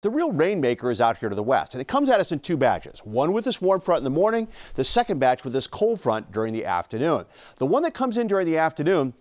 The real rainmaker is out here to the west, and it comes at us in two batches. One with this warm front in the morning, the second batch with this cold front during the afternoon. The one that comes in during the afternoon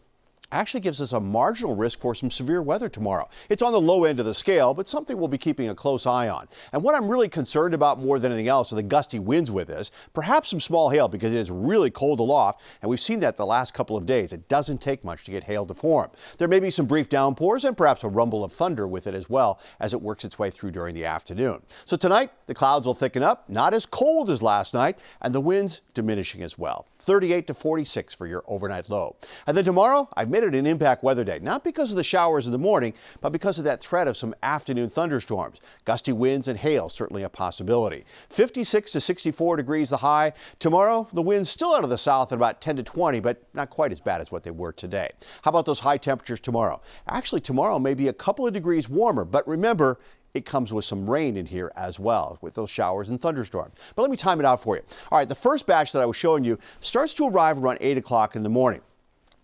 actually gives us a marginal risk for some severe weather tomorrow. It's on the low end of the scale, but something we'll be keeping a close eye on. And what I'm really concerned about more than anything else are the gusty winds with this, perhaps some small hail because it is really cold aloft, and we've seen that the last couple of days. It doesn't take much to get hail to form. There may be some brief downpours and perhaps a rumble of thunder with it as well as it works its way through during the afternoon. So tonight, the clouds will thicken up, not as cold as last night, and the winds diminishing as well. 38 to 46 for your overnight low. And then tomorrow, I've made it an impact weather day, not because of the showers in the morning, but because of that threat of some afternoon thunderstorms. Gusty winds and hail certainly a possibility. 56 to 64 degrees the high. Tomorrow, the winds still out of the south at about 10 to 20, but not quite as bad as what they were today. How about those high temperatures tomorrow? Actually, tomorrow may be a couple of degrees warmer, but remember, it comes with some rain in here as well with those showers and thunderstorms. But let me time it out for you. All right, the first batch that I was showing you starts to arrive around 8 o'clock in the morning.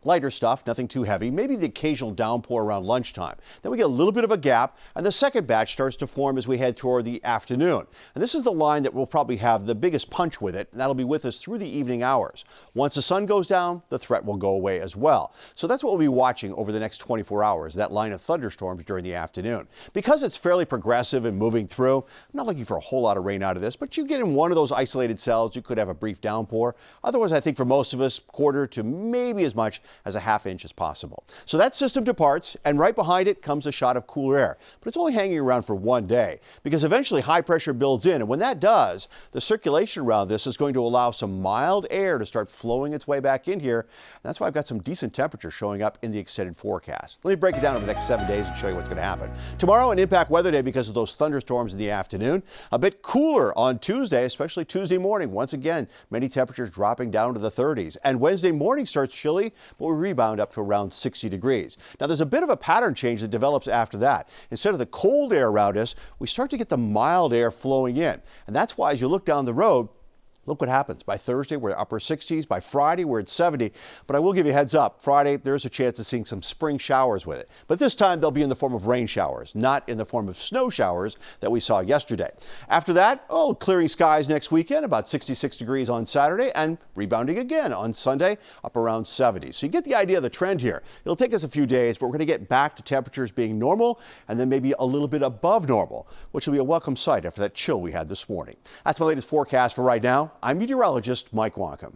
Lighter stuff, nothing too heavy, maybe the occasional downpour around lunchtime. Then we get a little bit of a gap, and the second batch starts to form as we head toward the afternoon. And this is the line that will probably have the biggest punch with it, and that'll be with us through the evening hours. Once the sun goes down, the threat will go away as well. So that's what we'll be watching over the next 24 hours, that line of thunderstorms during the afternoon. Because it's fairly progressive and moving through, I'm not looking for a whole lot of rain out of this, but you get in one of those isolated cells, you could have a brief downpour. Otherwise, I think for most of us, quarter to maybe as much as a half inch as possible. So that system departs, and right behind it comes a shot of cooler air. But it's only hanging around for one day because eventually high pressure builds in. And when that does, the circulation around this is going to allow some mild air to start flowing its way back in here. And that's why I've got some decent temperatures showing up in the extended forecast. Let me break it down over the next 7 days and show you what's going to happen. Tomorrow, an impact weather day because of those thunderstorms in the afternoon. A bit cooler on Tuesday, especially Tuesday morning. Once again, many temperatures dropping down to the 30s. And Wednesday morning starts chilly, but we rebound up to around 60 degrees. Now there's a bit of a pattern change that develops after that. Instead of the cold air around us, we start to get the mild air flowing in. And that's why as you look down the road, look what happens. By Thursday, we're upper 60s. By Friday, we're at 70. But I will give you a heads up. Friday, there's a chance of seeing some spring showers with it. But this time, they'll be in the form of rain showers, not in the form of snow showers that we saw yesterday. After that, clearing skies next weekend, about 66 degrees on Saturday, and rebounding again on Sunday, up around 70. So you get the idea of the trend here. It'll take us a few days, but we're going to get back to temperatures being normal and then maybe a little bit above normal, which will be a welcome sight after that chill we had this morning. That's my latest forecast for right now. I'm meteorologist Mike Wacom.